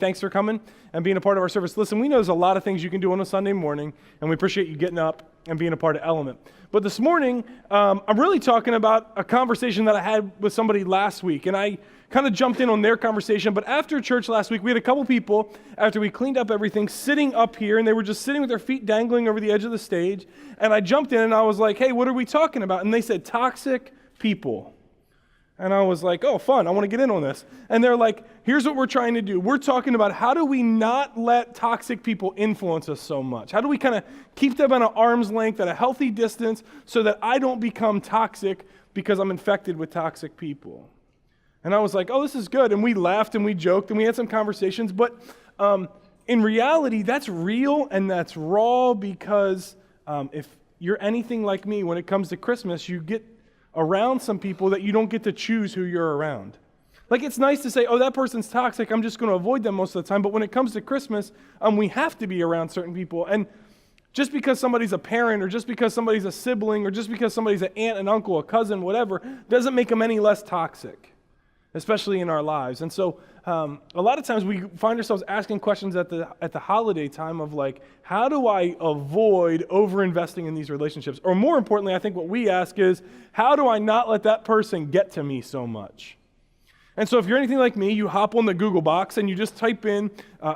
thanks for coming and being a part of our service. Listen, we know there's a lot of things you can do on a Sunday morning, and we appreciate you getting up and being a part of Element. But this morning, I'm really talking about a conversation that I had with somebody last week, and I kind of jumped in on their conversation. But after church last week, we had a couple people, after we cleaned up everything, sitting up here, and they were just sitting with their feet dangling over the edge of the stage. And I jumped in, and I was like, hey, what are we talking about? And they said, toxic people. And I was like, oh, fun, I want to get in on this. And they're like, here's what we're trying to do. We're talking about how do we not let toxic people influence us so much? How do we kind of keep them at an arm's length, at a healthy distance, so that I don't become toxic because I'm infected with toxic people? And I was like, oh, this is good. And we laughed and we joked and we had some conversations. But in reality, that's real and that's raw because if you're anything like me, when it comes to Christmas, you get around some people that you don't get to choose who you're around. Like, it's nice to say, oh, that person's toxic, I'm just going to avoid them most of the time. But when it comes to Christmas, we have to be around certain people. And just because somebody's a parent or just because somebody's a sibling or just because somebody's an aunt, an uncle, a cousin, whatever, doesn't make them any less toxic, especially in our lives. And so a lot of times we find ourselves asking questions at the holiday time of like, how do I avoid over-investing in these relationships? Or more importantly, I think what we ask is, how do I not let that person get to me so much? And so if you're anything like me, you hop on the Google box and you just type in,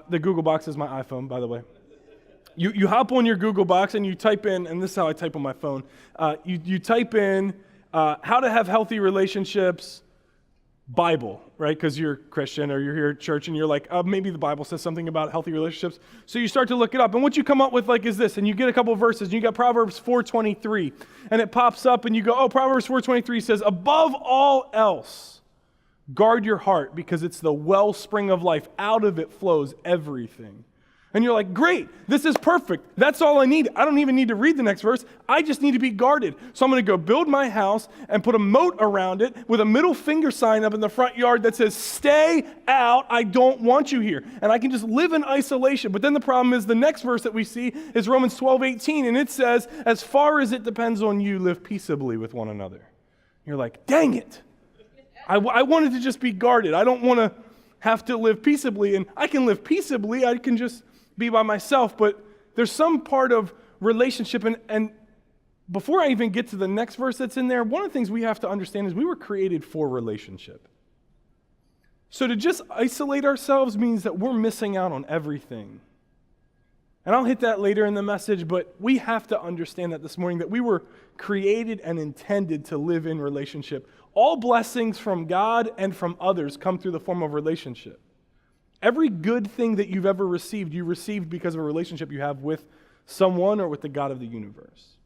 the Google box is my iPhone, by the way. You hop on your Google box and you type in, and this is how I type on my phone, you type in how to have healthy relationships, Bible, right? Because you're Christian or you're here at church and you're like, maybe the Bible says something about healthy relationships. So you start to look it up. And what you come up with like is this, and you get a couple of verses, and you got Proverbs 4:23, and it pops up and you go, oh, Proverbs 4:23 says, above all else, guard your heart because it's the wellspring of life. Out of it flows everything. And you're like, great, this is perfect. That's all I need. I don't even need to read the next verse. I just need to be guarded. So I'm going to go build my house and put a moat around it with a middle finger sign up in the front yard that says, stay out, I don't want you here. And I can just live in isolation. But then the problem is the next verse that we see is Romans 12:18, and it says, as far as it depends on you, live peaceably with one another. You're like, dang it. I wanted to just be guarded. I don't want to have to live peaceably. And I can live peaceably. I can just be by myself, but there's some part of relationship, and before I even get to the next verse that's in there, one of the things we have to understand is we were created for relationship. So to just isolate ourselves means that we're missing out on everything. And I'll hit that later in the message, but we have to understand that this morning, that we were created and intended to live in relationship. All blessings from God and from others come through the form of relationship. Every good thing that you've ever received, you received because of a relationship you have with someone or with the God of the universe.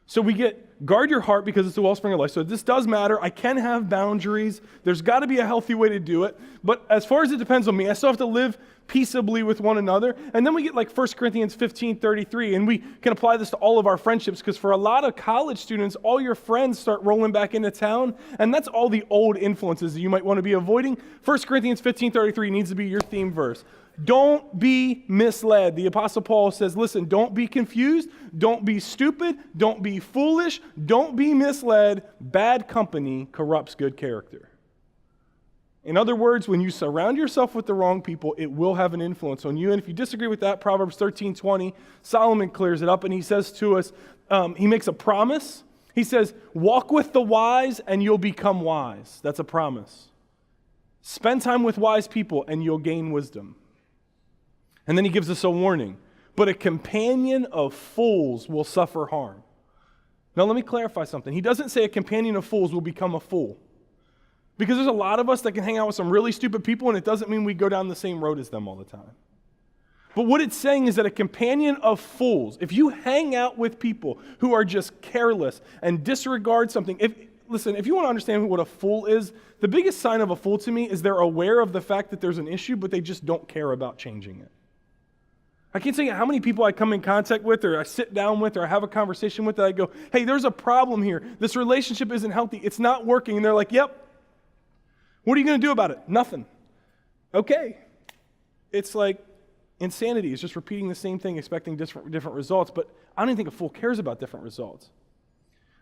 So we get, guard your heart because it's the wellspring of life. So this does matter. I can have boundaries. There's got to be a healthy way to do it. But as far as it depends on me, I still have to live peaceably with one another. And then we get like 1 Corinthians 15:33, and we can apply this to all of our friendships because for a lot of college students, all your friends start rolling back into town, and that's all the old influences that you might want to be avoiding. 1 Corinthians 15:33 needs to be your theme verse. Don't be misled. The Apostle Paul says, listen, don't be confused, don't be stupid, don't be foolish, don't be misled. Bad company corrupts good character. In other words, when you surround yourself with the wrong people, it will have an influence on you. And if you disagree with that, Proverbs 13:20, Solomon clears it up and he says to us, he makes a promise. He says, walk with the wise and you'll become wise. That's a promise. Spend time with wise people and you'll gain wisdom. And then he gives us a warning. But a companion of fools will suffer harm. Now let me clarify something. He doesn't say a companion of fools will become a fool. Because there's a lot of us that can hang out with some really stupid people, and it doesn't mean we go down the same road as them all the time. But what it's saying is that a companion of fools, if you hang out with people who are just careless and disregard something, if you want to understand what a fool is, the biggest sign of a fool to me is they're aware of the fact that there's an issue, but they just don't care about changing it. I can't tell you how many people I come in contact with or I sit down with or I have a conversation with that I go, hey, there's a problem here. This relationship isn't healthy. It's not working. And they're like, yep. What are you going to do about it? Nothing. Okay. It's like insanity. It's just repeating the same thing, expecting different results. But I don't even think a fool cares about different results.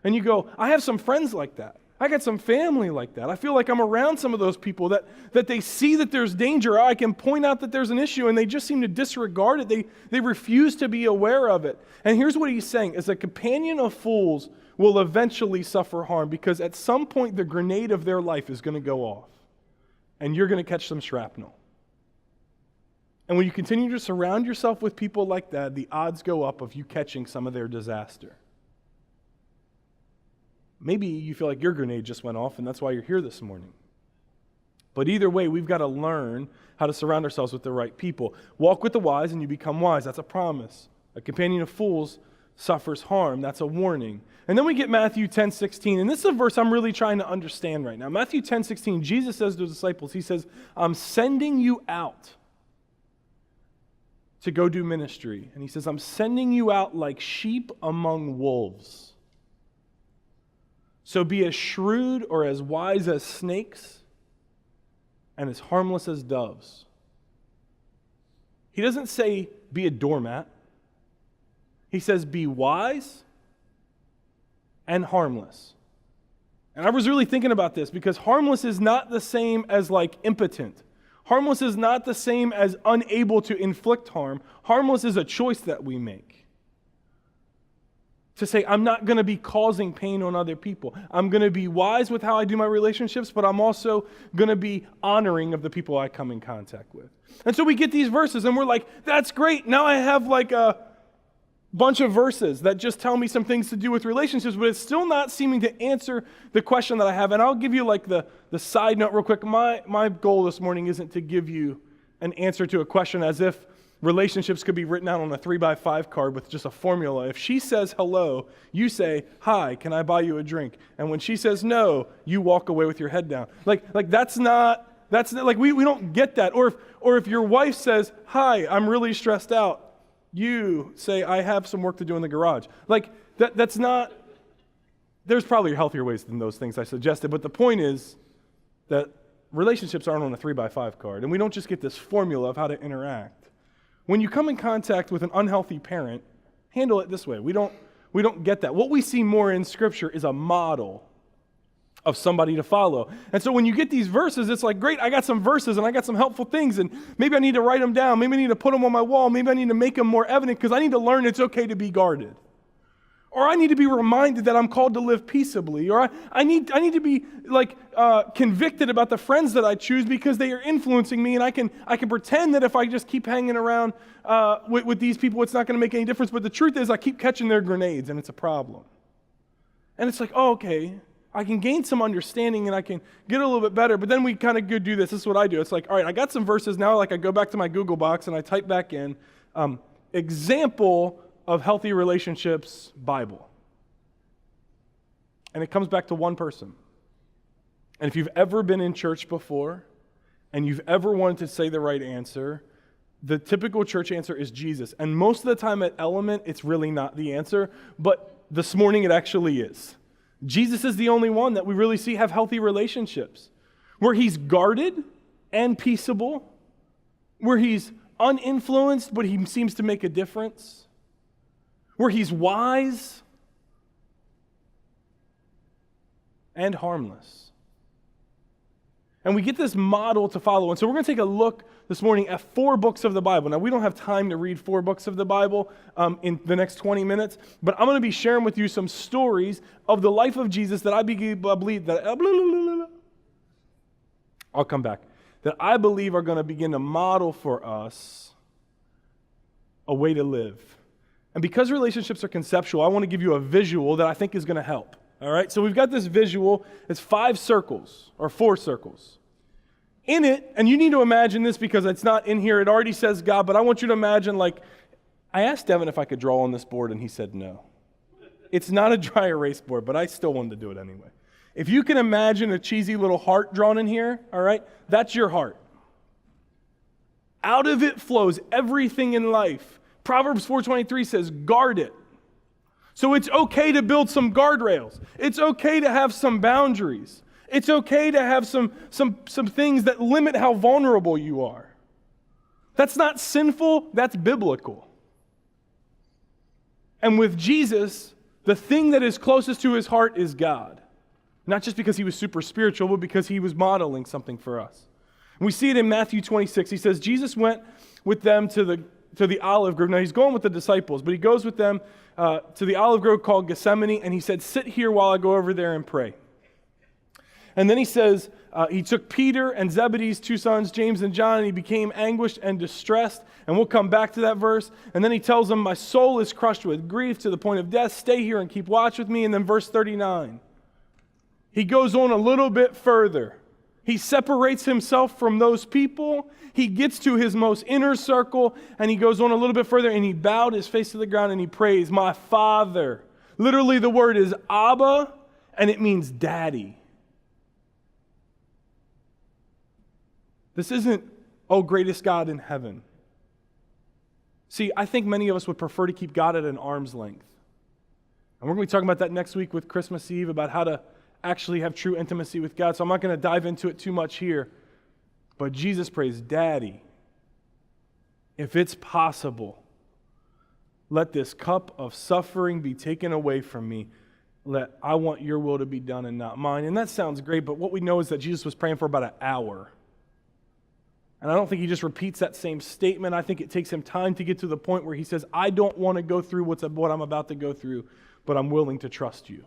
And you go, I have some friends like that. I got some family like that. I feel like I'm around some of those people that they see that there's danger. I can point out that there's an issue and they just seem to disregard it. They refuse to be aware of it. And here's what he's saying, as a companion of fools will eventually suffer harm because at some point the grenade of their life is going to go off and you're going to catch some shrapnel. And when you continue to surround yourself with people like that, the odds go up of you catching some of their disaster. Maybe you feel like your grenade just went off and that's why you're here this morning. But either way, we've got to learn how to surround ourselves with the right people. Walk with the wise and you become wise. That's a promise. A companion of fools suffers harm. That's a warning. And then we get Matthew 10:16, and this is a verse I'm really trying to understand right now. Matthew 10:16, Jesus says to his disciples, he says, I'm sending you out to go do ministry. And he says, I'm sending you out like sheep among wolves. So be as shrewd or as wise as snakes and as harmless as doves. He doesn't say be a doormat. He says be wise and harmless. And I was really thinking about this because harmless is not the same as like impotent. Harmless is not the same as unable to inflict harm. Harmless is a choice that we make. To say, I'm not going to be causing pain on other people. I'm going to be wise with how I do my relationships, but I'm also going to be honoring of the people I come in contact with. And so we get these verses and we're like, that's great. Now I have like a bunch of verses that just tell me some things to do with relationships, but it's still not seeming to answer the question that I have. And I'll give you like the side note real quick. My goal this morning isn't to give you an answer to a question as if relationships could be written out on a 3x5 card with just a formula. If she says hello, you say, hi, can I buy you a drink? And when she says no, you walk away with your head down. Like that's not like we don't get that. Or if your wife says, hi, I'm really stressed out, you say, I have some work to do in the garage. Like that's not, there's probably healthier ways than those things I suggested, but the point is that relationships aren't on a 3x5 card, and we don't just get this formula of how to interact. When you come in contact with an unhealthy parent, handle it this way. We don't get that. What we see more in Scripture is a model of somebody to follow. And so when you get these verses, it's like, great, I got some verses and I got some helpful things, and maybe I need to write them down. Maybe I need to put them on my wall. Maybe I need to make them more evident because I need to learn it's okay to be guarded. Or I need to be reminded that I'm called to live peaceably. Or I need to be like convicted about the friends that I choose because they are influencing me, and I can pretend that if I just keep hanging around with these people, it's not going to make any difference. But the truth is, I keep catching their grenades, and it's a problem. And it's like, oh, okay, I can gain some understanding, and I can get a little bit better. But then we kind of go do this. This is what I do. It's like, all right, I got some verses now. Like I go back to my Google box and I type back in example of healthy relationships Bible. And it comes back to one person. And if you've ever been in church before and you've ever wanted to say the right answer, the typical church answer is Jesus. And most of the time at Element, it's really not the answer, but this morning it actually is. Jesus is the only one that we really see have healthy relationships, where he's guarded and peaceable, where he's uninfluenced, but he seems to make a difference, where he's wise and harmless. And we get this model to follow. And so we're going to take a look this morning at 4 books of the Bible. Now, we don't have time to read 4 books of the Bible in the next 20 minutes, but I'm going to be sharing with you some stories of the life of Jesus that I believe that I'll come back. That I believe are going to begin to model for us a way to live. And because relationships are conceptual, I want to give you a visual that I think is going to help. All right? So we've got this visual. It's 5 circles, or 4 circles. In it, and you need to imagine this because it's not in here. It already says God, but I want you to imagine, like, I asked Devin if I could draw on this board, and he said no. It's not a dry erase board, but I still wanted to do it anyway. If you can imagine a cheesy little heart drawn in here, all right, that's your heart. Out of it flows everything in life. Proverbs 4:23 says, guard it. So it's okay to build some guardrails. It's okay to have some boundaries. It's okay to have some things that limit how vulnerable you are. That's not sinful, that's biblical. And with Jesus, the thing that is closest to his heart is God. Not just because he was super spiritual, but because he was modeling something for us. And we see it in Matthew 26. He says, Jesus went with them to the olive grove. Now, he's going with the disciples, but he goes with them to the olive grove called Gethsemane, and he said, sit here while I go over there and pray. And then he says, he took Peter and Zebedee's two sons, James and John, and he became anguished and distressed. And we'll come back to that verse. And then he tells them, my soul is crushed with grief to the point of death. Stay here and keep watch with me. And then verse 39, he goes on a little bit further. He separates himself from those people. He gets to his most inner circle, and he goes on a little bit further, and he bowed his face to the ground, and he prays, my Father. Literally, the word is Abba, and it means daddy. This isn't, oh, greatest God in heaven. See, I think many of us would prefer to keep God at an arm's length. And we're going to be talking about that next week with Christmas Eve, about how to actually have true intimacy with God. So I'm not going to dive into it too much here. But Jesus prays, Daddy, if it's possible, let this cup of suffering be taken away from me. I want your will to be done and not mine. And that sounds great, but what we know is that Jesus was praying for about an hour. And I don't think he just repeats that same statement. I think it takes him time to get to the point where he says, I don't want to go through what I'm about to go through, but I'm willing to trust you.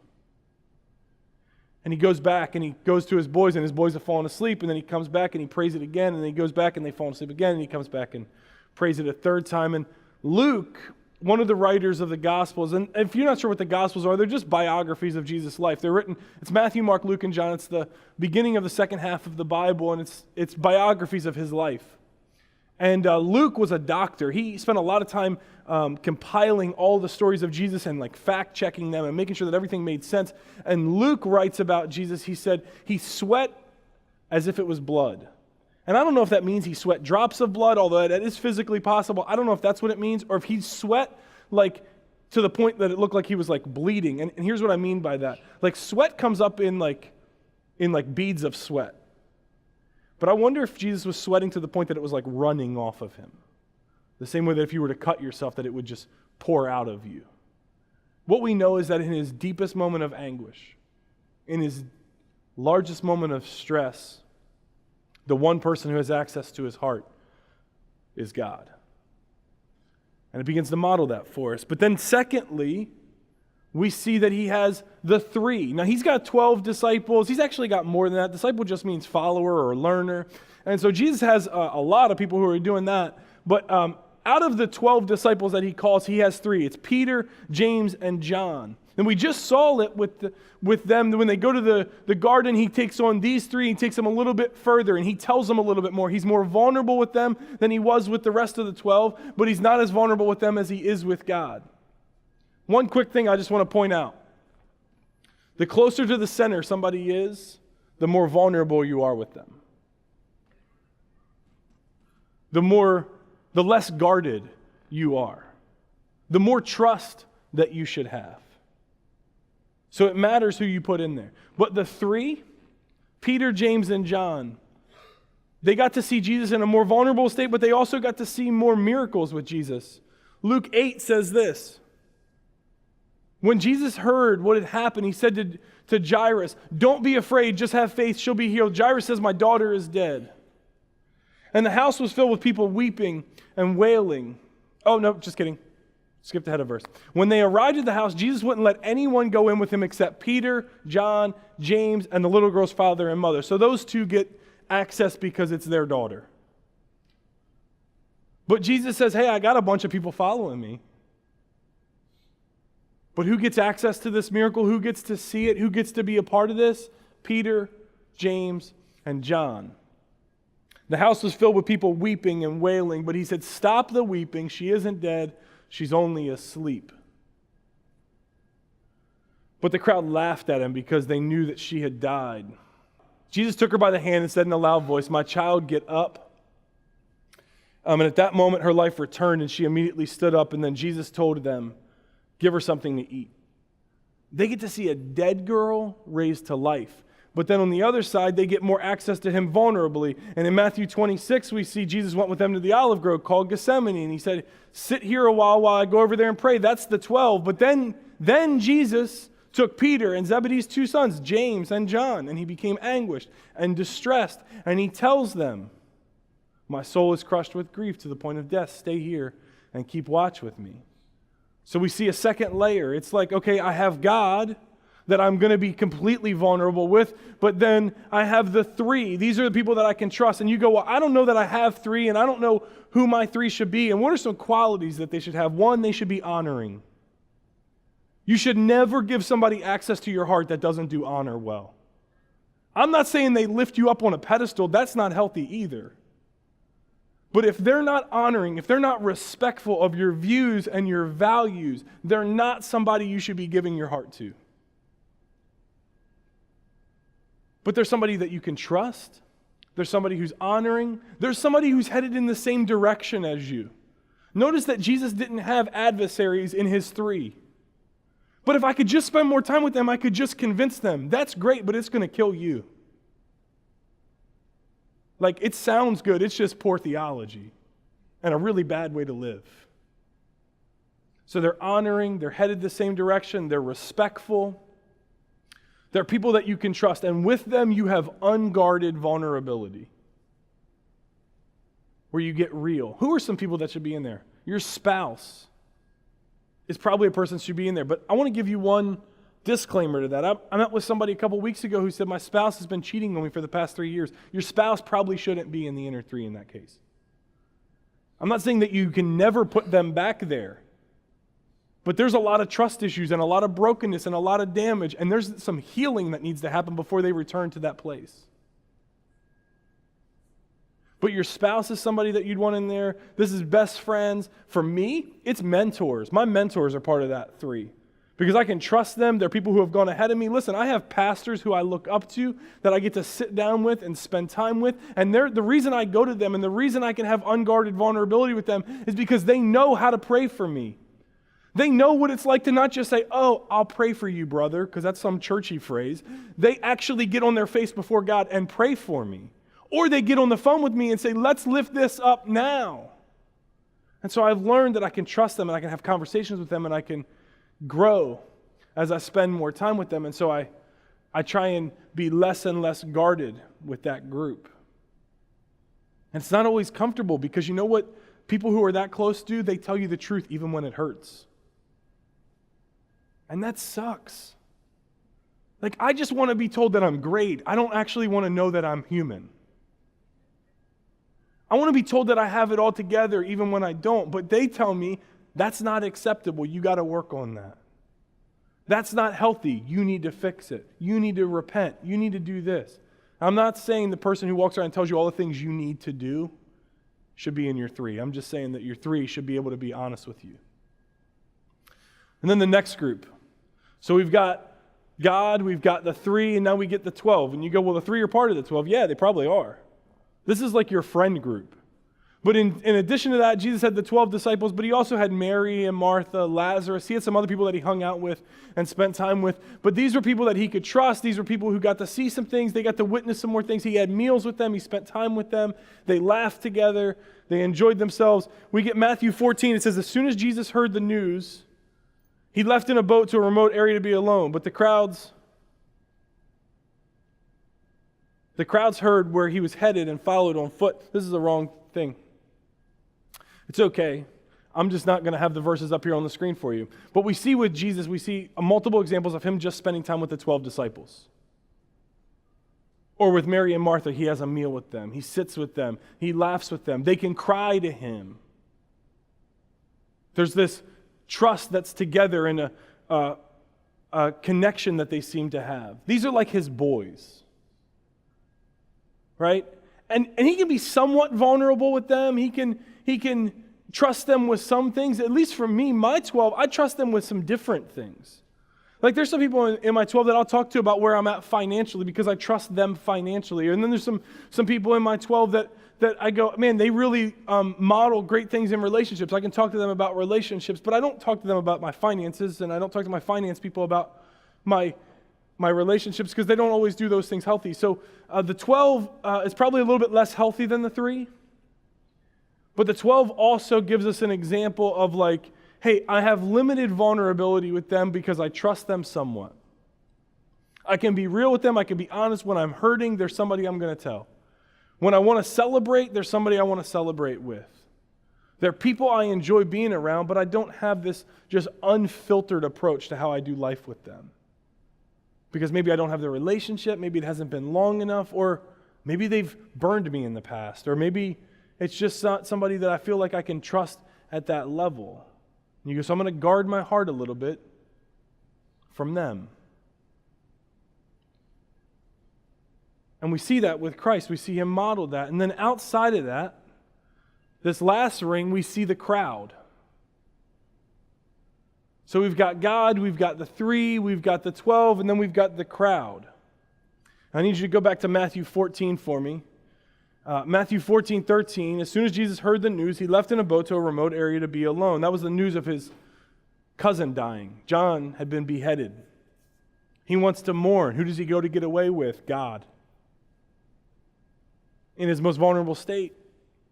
And he goes back and he goes to his boys, and his boys have fallen asleep, and then he comes back and he prays it again, and then he goes back and they fall asleep again, and he comes back and prays it a third time. And Luke, one of the writers of the Gospels, and if you're not sure what the Gospels are, they're just biographies of Jesus' life. They're written, it's Matthew, Mark, Luke, and John. It's the beginning of the second half of the Bible, and it's biographies of his life. And Luke was a doctor. He spent a lot of time compiling all the stories of Jesus and fact-checking them and making sure that everything made sense. And Luke writes about Jesus, he said, he sweat as if it was blood. And I don't know if that means he sweat drops of blood, although that is physically possible. I don't know if that's what it means, or if he sweat to the point that it looked like he was bleeding. And here's what I mean by that. Sweat comes up in beads of sweat. But I wonder if Jesus was sweating to the point that it was running off of him. The same way that if you were to cut yourself, that it would just pour out of you. What we know is that in his deepest moment of anguish, in his largest moment of stress, the one person who has access to his heart is God. And it begins to model that for us. But then secondly, we see that he has the three. Now, he's got 12 disciples. He's actually got more than that. Disciple just means follower or learner. And so Jesus has a lot of people who are doing that. But out of the 12 disciples that he calls, he has three. It's Peter, James, and John. And we just saw it with them. When they go to the garden, he takes on these three. He takes them a little bit further, and he tells them a little bit more. He's more vulnerable with them than he was with the rest of the 12, but he's not as vulnerable with them as he is with God. One quick thing I just want to point out. The closer to the center somebody is, the more vulnerable you are with them. The less guarded you are. The more trust that you should have. So it matters who you put in there. But the three, Peter, James, and John, they got to see Jesus in a more vulnerable state, but they also got to see more miracles with Jesus. Luke 8 says this. When Jesus heard what had happened, he said to Jairus, don't be afraid, just have faith, she'll be healed. Jairus says, my daughter is dead. And the house was filled with people weeping and wailing. Oh, no, just kidding. Skipped ahead of verse. When they arrived at the house, Jesus wouldn't let anyone go in with him except Peter, John, James, and the little girl's father and mother. So those two get access because it's their daughter. But Jesus says, hey, I got a bunch of people following me. But who gets access to this miracle? Who gets to see it? Who gets to be a part of this? Peter, James, and John. The house was filled with people weeping and wailing, but he said, stop the weeping. She isn't dead. She's only asleep. But the crowd laughed at him because they knew that she had died. Jesus took her by the hand and said in a loud voice, my child, get up. And at that moment, her life returned, and she immediately stood up, and then Jesus told them, give her something to eat. They get to see a dead girl raised to life. But then on the other side, they get more access to him vulnerably. And in Matthew 26, we see Jesus went with them to the olive grove called Gethsemane. And he said, sit here a while I go over there and pray. That's the 12. But then Jesus took Peter and Zebedee's two sons, James and John, and he became anguished and distressed. And he tells them, my soul is crushed with grief to the point of death. Stay here and keep watch with me. So we see a second layer. It's like, okay, I have God that I'm going to be completely vulnerable with, but then I have the three. These are the people that I can trust. And you go, well, I don't know that I have three, and I don't know who my three should be. And what are some qualities that they should have? One, they should be honoring. You should never give somebody access to your heart that doesn't do honor well. I'm not saying they lift you up on a pedestal. That's not healthy either. But if they're not honoring, if they're not respectful of your views and your values, they're not somebody you should be giving your heart to. But there's somebody that you can trust. There's somebody who's honoring. There's somebody who's headed in the same direction as you. Notice that Jesus didn't have adversaries in his three. But if I could just spend more time with them, I could just convince them. That's great, but it's going to kill you. Like, it sounds good. It's just poor theology and a really bad way to live. So they're honoring. They're headed the same direction. They're respectful. They're people that you can trust. And with them, you have unguarded vulnerability, where you get real. Who are some people that should be in there? Your spouse is probably a person that should be in there. But I want to give you one disclaimer to that. I met with somebody a couple weeks ago who said, my spouse has been cheating on me for the past 3 years. Your spouse probably shouldn't be in the inner three in that case. I'm not saying that you can never put them back there. But there's a lot of trust issues and a lot of brokenness and a lot of damage, and there's some healing that needs to happen before they return to that place. But your spouse is somebody that you'd want in there. This is best friends. For me, it's mentors. My mentors are part of that three, because I can trust them. They're people who have gone ahead of me. Listen, I have pastors who I look up to that I get to sit down with and spend time with, and the reason I go to them and the reason I can have unguarded vulnerability with them is because they know how to pray for me. They know what it's like to not just say, oh, I'll pray for you, brother, because that's some churchy phrase. They actually get on their face before God and pray for me. Or they get on the phone with me and say, let's lift this up now. And so I've learned that I can trust them and I can have conversations with them and I can grow as I spend more time with them. And so I try and be less and less guarded with that group. And it's not always comfortable, because you know what people who are that close do? They tell you the truth even when it hurts. And that sucks. Like, I just want to be told that I'm great. I don't actually want to know that I'm human. I want to be told that I have it all together even when I don't. But they tell me that's not acceptable. You got to work on that. That's not healthy. You need to fix it. You need to repent. You need to do this. I'm not saying the person who walks around and tells you all the things you need to do should be in your three. I'm just saying that your three should be able to be honest with you. And then the next group. So we've got God, we've got the three, and now we get the 12. And you go, well, the three are part of the 12. Yeah, they probably are. This is like your friend group. But in addition to that, Jesus had the 12 disciples, but he also had Mary and Martha, Lazarus. He had some other people that he hung out with and spent time with. But these were people that he could trust. These were people who got to see some things. They got to witness some more things. He had meals with them. He spent time with them. They laughed together. They enjoyed themselves. We get Matthew 14. It says, as soon as Jesus heard the news, he left in a boat to a remote area to be alone. But the crowds heard where he was headed and followed on foot. This is the wrong thing. It's okay. I'm just not going to have the verses up here on the screen for you. But we see with Jesus, we see multiple examples of him just spending time with the 12 disciples. Or with Mary and Martha, he has a meal with them. He sits with them. He laughs with them. They can cry to him. There's this trust that's together and a connection that they seem to have. These are like his boys. Right? And he can be somewhat vulnerable with them. He can trust them with some things. At least for me, my 12, I trust them with some different things. Like, there's some people in my 12 that I'll talk to about where I'm at financially because I trust them financially. And then there's some people in my 12 that I go, man, they really model great things in relationships. I can talk to them about relationships, but I don't talk to them about my finances, and I don't talk to my finance people about my relationships because they don't always do those things healthy. So the 12 is probably a little bit less healthy than the 3. But the 12 also gives us an example of like, hey, I have limited vulnerability with them because I trust them somewhat. I can be real with them. I can be honest. When I'm hurting, there's somebody I'm going to tell. When I want to celebrate, there's somebody I want to celebrate with. There are people I enjoy being around, but I don't have this just unfiltered approach to how I do life with them. Because maybe I don't have the relationship, maybe it hasn't been long enough, or maybe they've burned me in the past, or maybe it's just not somebody that I feel like I can trust at that level. And you go, so I'm going to guard my heart a little bit from them. And we see that with Christ. We see him model that. And then outside of that, this last ring, we see the crowd. So we've got God, we've got the 3, we've got the 12, and then we've got the crowd. I need you to go back to Matthew 14 for me. Matthew 14:13, as soon as Jesus heard the news, he left in a boat to a remote area to be alone. That was the news of his cousin dying. John had been beheaded. He wants to mourn. Who does he go to get away with? God. In his most vulnerable state,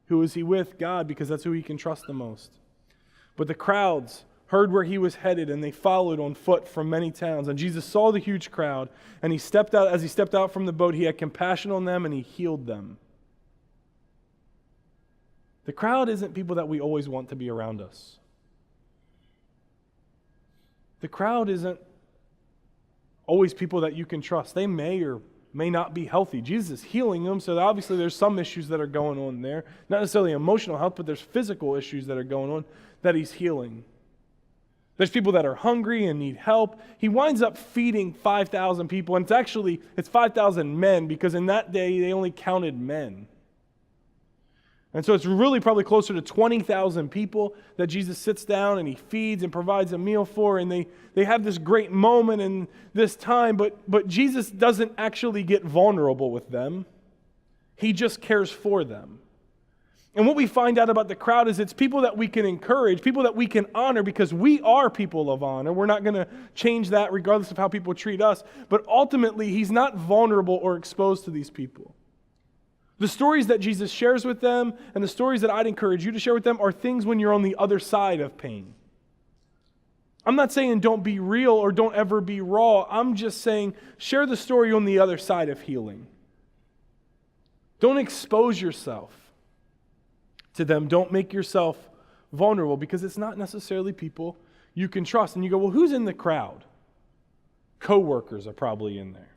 who is he with? God, because that's who he can trust the most. But the crowds heard where he was headed, and they followed on foot from many towns. And Jesus saw the huge crowd, and he stepped out. As he stepped out from the boat, he had compassion on them, and he healed them. The crowd isn't people that we always want to be around us. The crowd isn't always people that you can trust. They may or may not be healthy. Jesus is healing them, so obviously there's some issues that are going on there. Not necessarily emotional health, but there's physical issues that are going on that he's healing. There's people that are hungry and need help. He winds up feeding 5,000 people, and it's 5,000 men, because in that day they only counted men. And so it's really probably closer to 20,000 people that Jesus sits down and he feeds and provides a meal for, and they have this great moment in this time, but Jesus doesn't actually get vulnerable with them. He just cares for them. And what we find out about the crowd is it's people that we can encourage, people that we can honor, because we are people of honor. We're not going to change that regardless of how people treat us. But ultimately, he's not vulnerable or exposed to these people. The stories that Jesus shares with them and the stories that I'd encourage you to share with them are things when you're on the other side of pain. I'm not saying don't be real or don't ever be raw. I'm just saying share the story on the other side of healing. Don't expose yourself to them. Don't make yourself vulnerable, because it's not necessarily people you can trust. And you go, well, who's in the crowd? Coworkers are probably in there.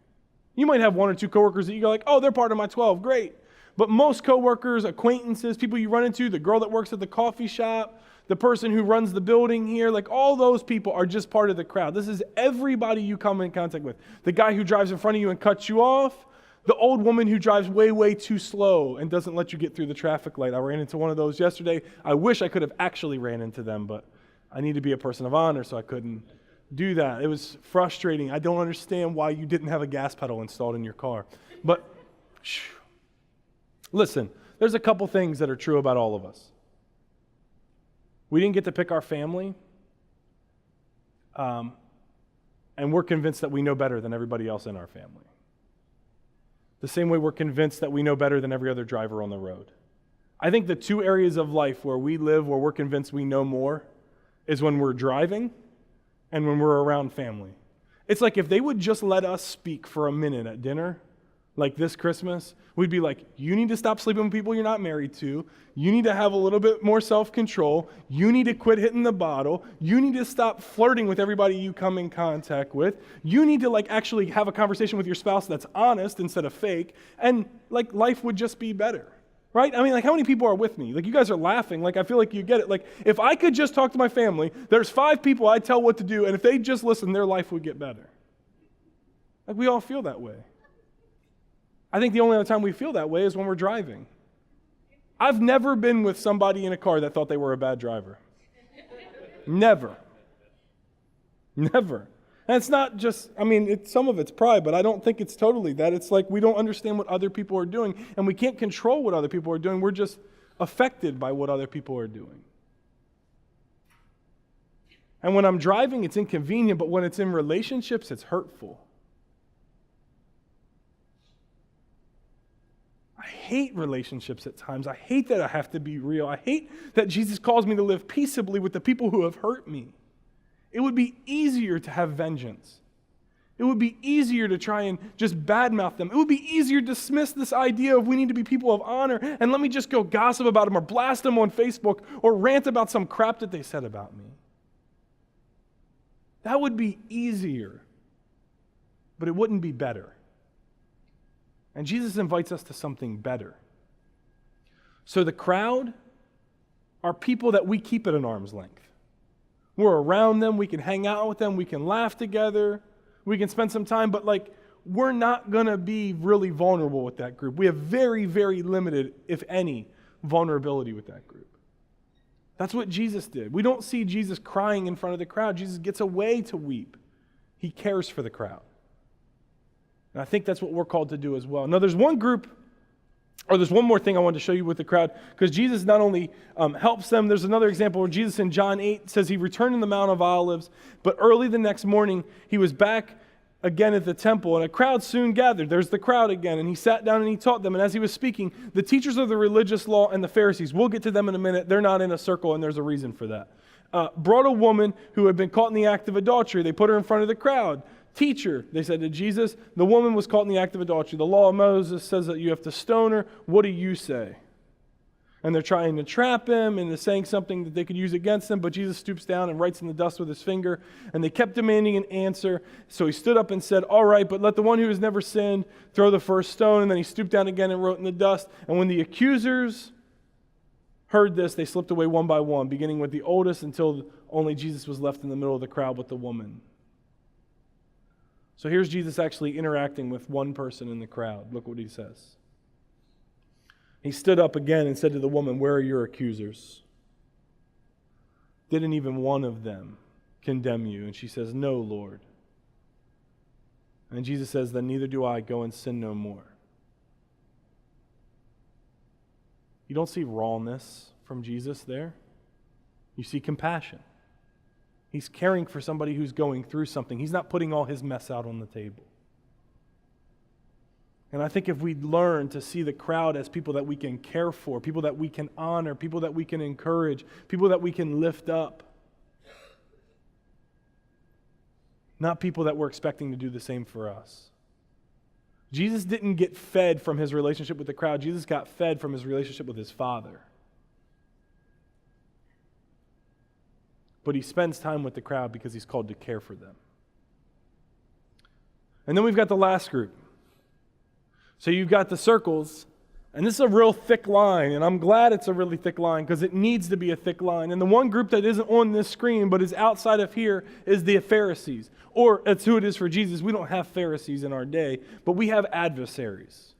You might have 1 or 2 coworkers that you go like, oh, they're part of my 12, great. But most coworkers, acquaintances, people you run into, the girl that works at the coffee shop, the person who runs the building here, like all those people are just part of the crowd. This is everybody you come in contact with. The guy who drives in front of you and cuts you off, the old woman who drives way, way too slow and doesn't let you get through the traffic light. I ran into one of those yesterday. I wish I could have actually ran into them, but I need to be a person of honor, so I couldn't do that. It was frustrating. I don't understand why you didn't have a gas pedal installed in your car. But listen, there's a couple things that are true about all of us. We didn't get to pick our family, and we're convinced that we know better than everybody else in our family. The same way we're convinced that we know better than every other driver on the road. I think the 2 areas of life where we live, where we're convinced we know more, is when we're driving and when we're around family. It's like if they would just let us speak for a minute at dinner, like this Christmas, we'd be like, you need to stop sleeping with people you're not married to. You need to have a little bit more self-control. You need to quit hitting the bottle. You need to stop flirting with everybody you come in contact with. You need to actually have a conversation with your spouse that's honest instead of fake. And life would just be better. Right? I mean, how many people are with me? You guys are laughing. I feel like you get it. If I could just talk to my family, there's 5 people I'd tell what to do, and if they just listen, their life would get better. We all feel that way. I think the only other time we feel that way is when we're driving. I've never been with somebody in a car that thought they were a bad driver. Never. Never. And it's not just, some of it's pride, but I don't think it's totally that. It's we don't understand what other people are doing, and we can't control what other people are doing. We're just affected by what other people are doing. And when I'm driving, it's inconvenient, but when it's in relationships, it's hurtful. I hate relationships at times. I hate that I have to be real. I hate that Jesus calls me to live peaceably with the people who have hurt me. It would be easier to have vengeance. It would be easier to try and just badmouth them. It would be easier to dismiss this idea of we need to be people of honor and let me just go gossip about them or blast them on Facebook or rant about some crap that they said about me. That would be easier, but it wouldn't be better. And Jesus invites us to something better. So the crowd are people that we keep at an arm's length. We're around them, we can hang out with them, we can laugh together, we can spend some time, but we're not going to be really vulnerable with that group. We have very, very limited, if any, vulnerability with that group. That's what Jesus did. We don't see Jesus crying in front of the crowd. Jesus gets away to weep. He cares for the crowd. And I think that's what we're called to do as well. Now, there's one more thing I wanted to show you with the crowd, because Jesus not only helps them, there's another example where Jesus in John 8 says he returned to the Mount of Olives, but early the next morning he was back again at the temple, and a crowd soon gathered. There's the crowd again, and he sat down and he taught them, and as he was speaking, the teachers of the religious law and the Pharisees, we'll get to them in a minute, they're not in a circle, and there's a reason for that, brought a woman who had been caught in the act of adultery. They put her in front of the crowd. Teacher, they said to Jesus, the woman was caught in the act of adultery. The law of Moses says that you have to stone her. What do you say? And they're trying to trap him, and they're saying something that they could use against him, but Jesus stoops down and writes in the dust with his finger, and they kept demanding an answer. So he stood up and said, all right, but let the one who has never sinned throw the first stone. And then he stooped down again and wrote in the dust. And when the accusers heard this, they slipped away one by one, beginning with the oldest until only Jesus was left in the middle of the crowd with the woman. So here's Jesus actually interacting with one person in the crowd. Look what he says. He stood up again and said to the woman, where are your accusers? Didn't even one of them condemn you? And she says, no, Lord. And Jesus says, then neither do I. Go and sin no more. You don't see rawness from Jesus there. You see compassion. He's caring for somebody who's going through something. He's not putting all his mess out on the table. And I think if we learn to see the crowd as people that we can care for, people that we can honor, people that we can encourage, people that we can lift up, not people that we're expecting to do the same for us. Jesus didn't get fed from his relationship with the crowd. Jesus got fed from his relationship with his Father. But he spends time with the crowd because he's called to care for them. And then we've got the last group. So you've got the circles, and this is a real thick line, and I'm glad it's a really thick line because it needs to be a thick line. And the one group that isn't on this screen but is outside of here is the Pharisees, or that's who it is for Jesus. We don't have Pharisees in our day, but we have adversaries,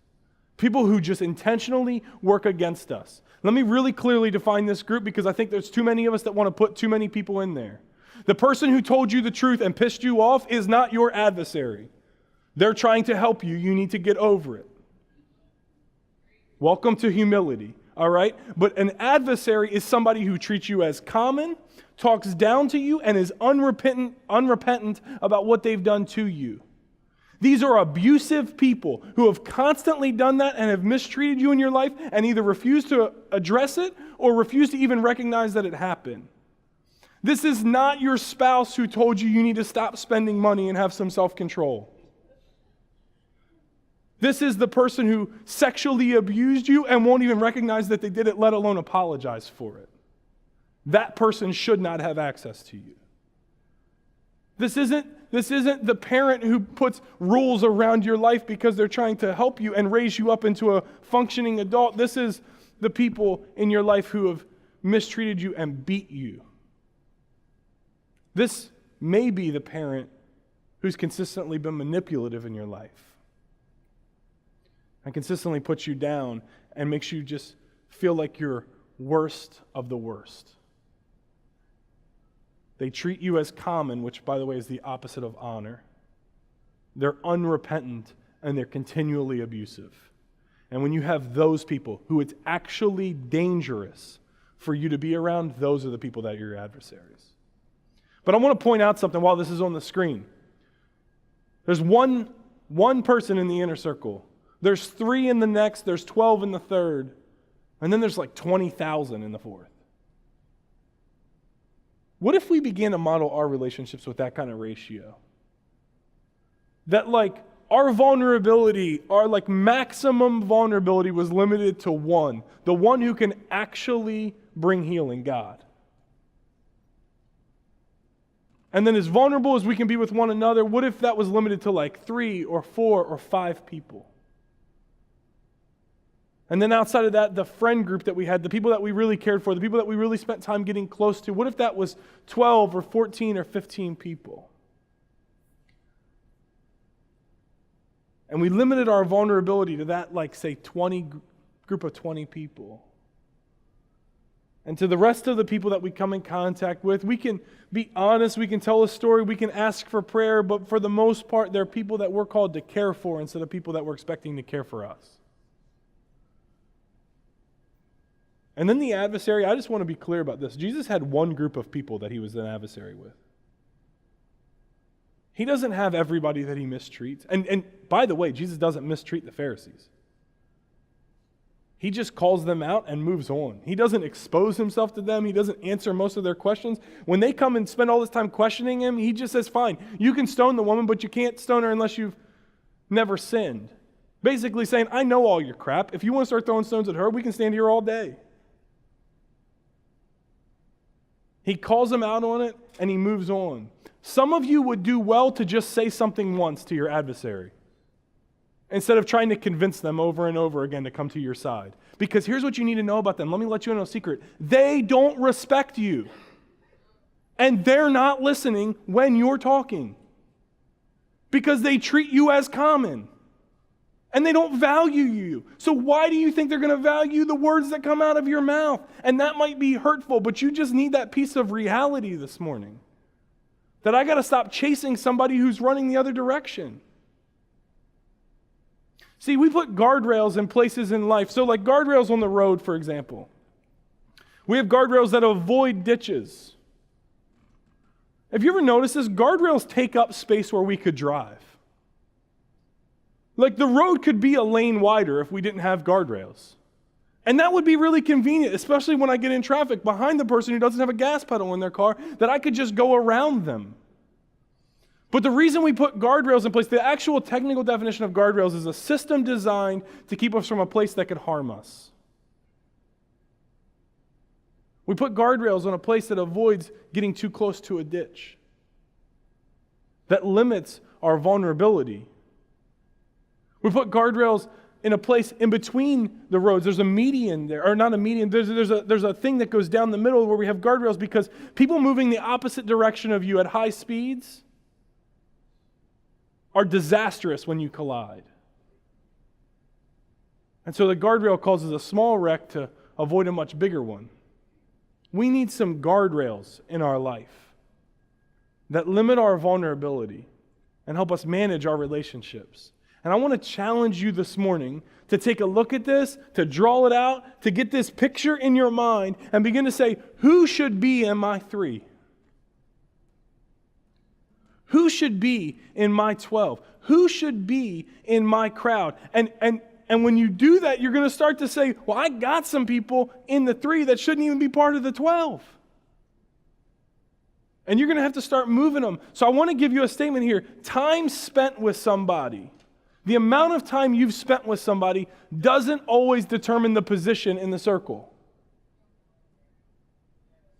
people who just intentionally work against us. Let me really clearly define this group because I think there's too many of us that want to put too many people in there. The person who told you the truth and pissed you off is not your adversary. They're trying to help you. You need to get over it. Welcome to humility, all right? But an adversary is somebody who treats you as common, talks down to you, and is unrepentant about what they've done to you. These are abusive people who have constantly done that and have mistreated you in your life and either refuse to address it or refuse to even recognize that it happened. This is not your spouse who told you need to stop spending money and have some self-control. This is the person who sexually abused you and won't even recognize that they did it, let alone apologize for it. That person should not have access to you. This isn't the parent who puts rules around your life because they're trying to help you and raise you up into a functioning adult. This is the people in your life who have mistreated you and beat you. This may be the parent who's consistently been manipulative in your life and consistently puts you down and makes you just feel like you're worst of the worst. They treat you as common, which, by the way, is the opposite of honor. They're unrepentant, and they're continually abusive. And when you have those people who it's actually dangerous for you to be around, those are the people that are your adversaries. But I want to point out something while this is on the screen. There's one person in the inner circle. There's 3 in the next. There's 12 in the third. And then there's like 20,000 in the fourth. What if we began to model our relationships with that kind of ratio? that like our vulnerability, our like maximum vulnerability was limited to one, the one who can actually bring healing, God. And then as vulnerable as we can be with one another, what if that was limited to like 3 or 4 or 5 people? And then outside of that, the friend group that we had, the people that we really cared for, the people that we really spent time getting close to, what if that was 12 or 14 or 15 people? And we limited our vulnerability to that, like, say, group of 20 people. And to the rest of the people that we come in contact with, we can be honest, we can tell a story, we can ask for prayer, but for the most part, they're people that we're called to care for instead of people that we're expecting to care for us. And then the adversary, I just want to be clear about this. Jesus had one group of people that he was an adversary with. He doesn't have everybody that he mistreats. And by the way, Jesus doesn't mistreat the Pharisees. He just calls them out and moves on. He doesn't expose himself to them. He doesn't answer most of their questions. When they come and spend all this time questioning him, he just says, fine, you can stone the woman, but you can't stone her unless you've never sinned. Basically saying, I know all your crap. If you want to start throwing stones at her, we can stand here all day. He calls them out on it, and he moves on. Some of you would do well to just say something once to your adversary instead of trying to convince them over and over again to come to your side. Because here's what you need to know about them. Let me let you in on a secret. They don't respect you. And they're not listening when you're talking. Because they treat you as common. And they don't value you. So why do you think they're going to value the words that come out of your mouth? And that might be hurtful, but you just need that piece of reality this morning. That I got to stop chasing somebody who's running the other direction. See, we put guardrails in places in life. So like guardrails on the road, for example. We have guardrails that avoid ditches. Have you ever noticed this? Guardrails take up space where we could drive. Like the road could be a lane wider if we didn't have guardrails. And that would be really convenient, especially when I get in traffic behind the person who doesn't have a gas pedal in their car, that I could just go around them. But the reason we put guardrails in place, the actual technical definition of guardrails is a system designed to keep us from a place that could harm us. We put guardrails on a place that avoids getting too close to a ditch, that limits our vulnerability. We put guardrails in a place in between the roads. There's a median there, or not a median, there's a thing that goes down the middle where we have guardrails because people moving the opposite direction of you at high speeds are disastrous when you collide. And so the guardrail causes a small wreck to avoid a much bigger one. We need some guardrails in our life that limit our vulnerability and help us manage our relationships. And I want to challenge you this morning to take a look at this, to draw it out, to get this picture in your mind and begin to say, who should be in my 3? Who should be in my 12? Who should be in my crowd? And when you do that, you're going to start to say, well, I got some people in the 3 that shouldn't even be part of the 12. And you're going to have to start moving them. So I want to give you a statement here. Time spent with somebody, the amount of time you've spent with somebody doesn't always determine the position in the circle.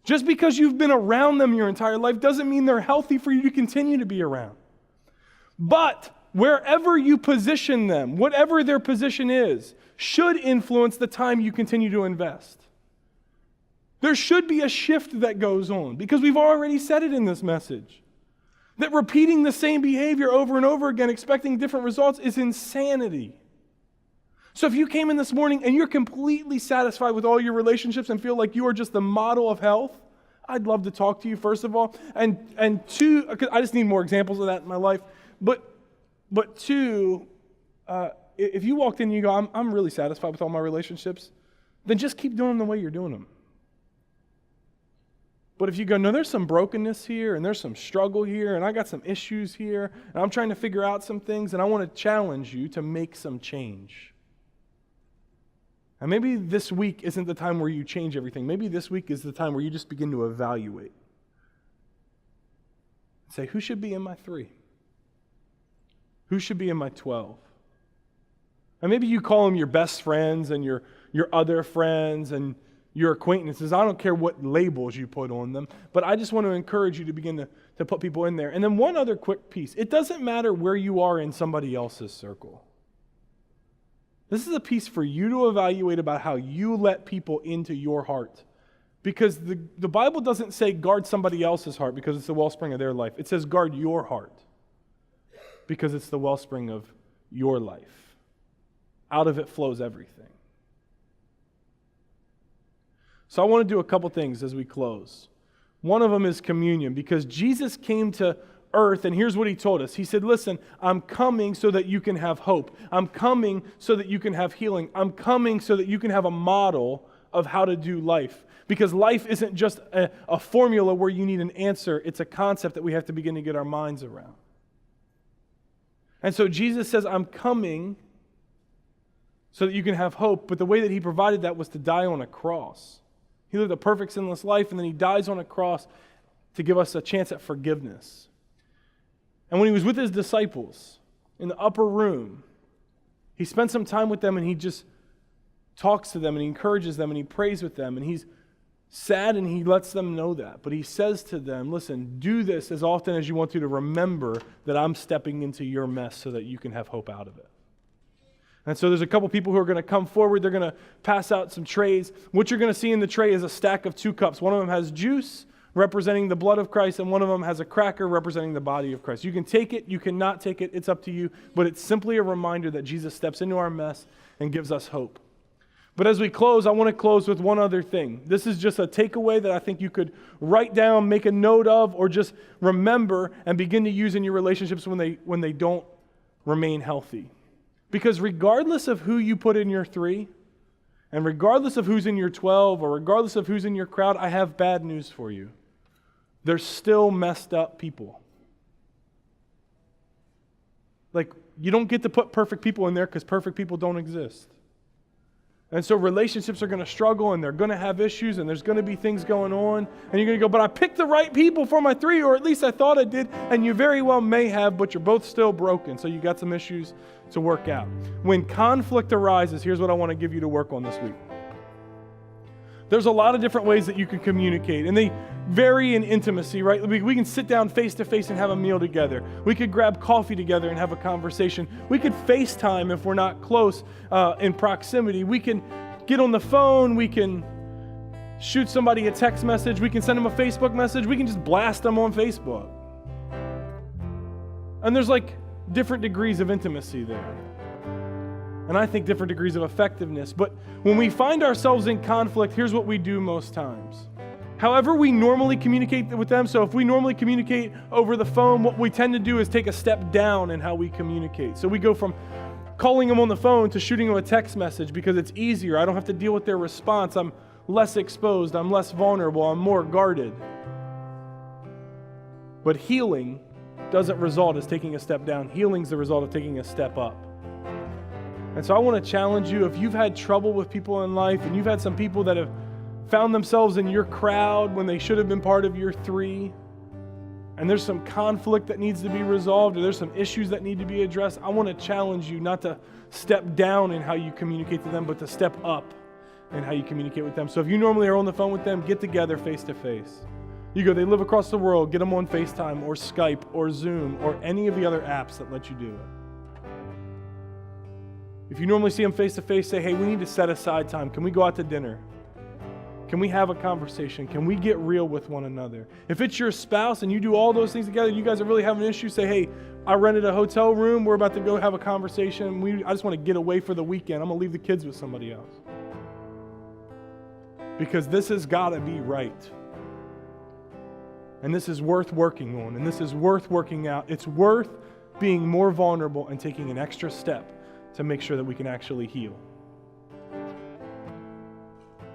Just because you've been around them your entire life doesn't mean they're healthy for you to continue to be around. But wherever you position them, whatever their position is, should influence the time you continue to invest. There should be a shift that goes on because we've already said it in this message. That repeating the same behavior over and over again, expecting different results, is insanity. So if you came in this morning and you're completely satisfied with all your relationships and feel like you are just the model of health, I'd love to talk to you, first of all. And two, because I just need more examples of that in my life. But two, if you walked in and you go, I'm really satisfied with all my relationships, then just keep doing them the way you're doing them. But if you go, no, there's some brokenness here, and there's some struggle here, and I got some issues here, and I'm trying to figure out some things, and I want to challenge you to make some change. And maybe this week isn't the time where you change everything. Maybe this week is the time where you just begin to evaluate. Say, who should be in my 3? Who should be in my 12? And maybe you call them your best friends and your other friends and your acquaintances. I don't care what labels you put on them, but I just want to encourage you to begin to put people in there. And then one other quick piece. It doesn't matter where you are in somebody else's circle. This is a piece for you to evaluate about how you let people into your heart. Because the Bible doesn't say guard somebody else's heart because it's the wellspring of their life. It says guard your heart because it's the wellspring of your life. Out of it flows everything. So I want to do a couple things as we close. One of them is communion, because Jesus came to earth, and here's what he told us. He said, listen, I'm coming so that you can have hope. I'm coming so that you can have healing. I'm coming so that you can have a model of how to do life. Because life isn't just a formula where you need an answer. It's a concept that we have to begin to get our minds around. And so Jesus says, I'm coming so that you can have hope. But the way that he provided that was to die on a cross. He lived a perfect, sinless life, and then he dies on a cross to give us a chance at forgiveness. And when he was with his disciples in the upper room, he spent some time with them, and he just talks to them, and he encourages them, and he prays with them, and he's sad, and he lets them know that. But he says to them, listen, do this as often as you want to remember that I'm stepping into your mess so that you can have hope out of it. And so there's a couple people who are going to come forward. They're going to pass out some trays. What you're going to see in the tray is a stack of 2 cups. One of them has juice representing the blood of Christ, and one of them has a cracker representing the body of Christ. You can take it, you cannot take it, it's up to you. But it's simply a reminder that Jesus steps into our mess and gives us hope. But as we close, I want to close with one other thing. This is just a takeaway that I think you could write down, make a note of, or just remember and begin to use in your relationships when they don't remain healthy. Because regardless of who you put in your 3, and regardless of who's in your 12, or regardless of who's in your crowd, I have bad news for you. They're still messed up people. Like, you don't get to put perfect people in there because perfect people don't exist. And so relationships are going to struggle, and they're going to have issues, and there's going to be things going on. And you're going to go, but I picked the right people for my 3, or at least I thought I did. And you very well may have, but you're both still broken. So you got some issues to work out. When conflict arises, here's what I want to give you to work on this week. There's a lot of different ways that you can communicate, and they vary in intimacy, right? We can sit down face to face and have a meal together. We could grab coffee together and have a conversation. We could FaceTime if we're not close in proximity. We can get on the phone. We can shoot somebody a text message. We can send them a Facebook message. We can just blast them on Facebook. And there's like different degrees of intimacy there. And I think different degrees of effectiveness. But when we find ourselves in conflict, here's what we do most times. However we normally communicate with them, so if we normally communicate over the phone, what we tend to do is take a step down in how we communicate. So we go from calling them on the phone to shooting them a text message because it's easier. I don't have to deal with their response. I'm less exposed. I'm less vulnerable. I'm more guarded. But healing doesn't result as taking a step down. Healing's the result of taking a step up. And so I want to challenge you, if you've had trouble with people in life and you've had some people that have found themselves in your crowd when they should have been part of your 3, and there's some conflict that needs to be resolved, or there's some issues that need to be addressed, I want to challenge you not to step down in how you communicate to them, but to step up in how you communicate with them. So if you normally are on the phone with them, get together face to face. You go, they live across the world, get them on FaceTime or Skype or Zoom or any of the other apps that let you do it. If you normally see them face to face, say, hey, we need to set aside time. Can we go out to dinner? Can we have a conversation? Can we get real with one another? If it's your spouse and you do all those things together, you guys are really having an issue, say, hey, I rented a hotel room. We're about to go have a conversation. I just want to get away for the weekend. I'm going to leave the kids with somebody else. Because this has got to be right. And this is worth working on. And this is worth working out. It's worth being more vulnerable and taking an extra step to make sure that we can actually heal.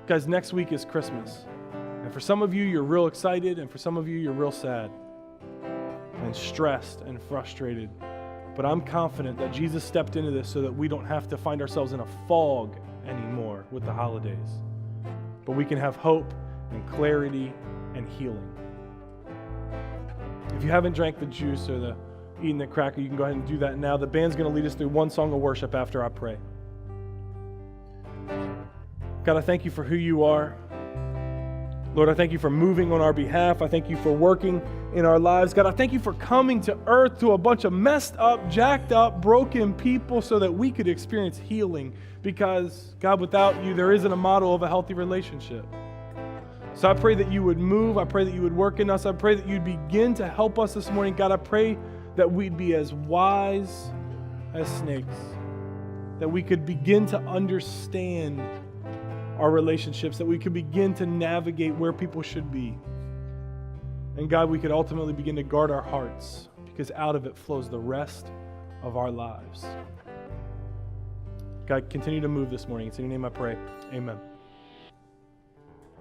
Guys, next week is Christmas. And for some of you, you're real excited, and for some of you, you're real sad and stressed and frustrated. But I'm confident that Jesus stepped into this so that we don't have to find ourselves in a fog anymore with the holidays. But we can have hope and clarity and healing. If you haven't drank the juice or the eating the cracker, you can go ahead and do that now. The band's going to lead us through one song of worship after I pray. God, I thank you for who you are. Lord, I thank you for moving on our behalf. I thank you for working in our lives. God, I thank you for coming to earth to a bunch of messed up, jacked up, broken people so that we could experience healing. Because, God, without you, there isn't a model of a healthy relationship. So I pray that you would move. I pray that you would work in us. I pray that you'd begin to help us this morning. God, I pray that we'd be as wise as snakes, that we could begin to understand our relationships, that we could begin to navigate where people should be. And God, we could ultimately begin to guard our hearts, because out of it flows the rest of our lives. God, continue to move this morning. It's in your name I pray. Amen.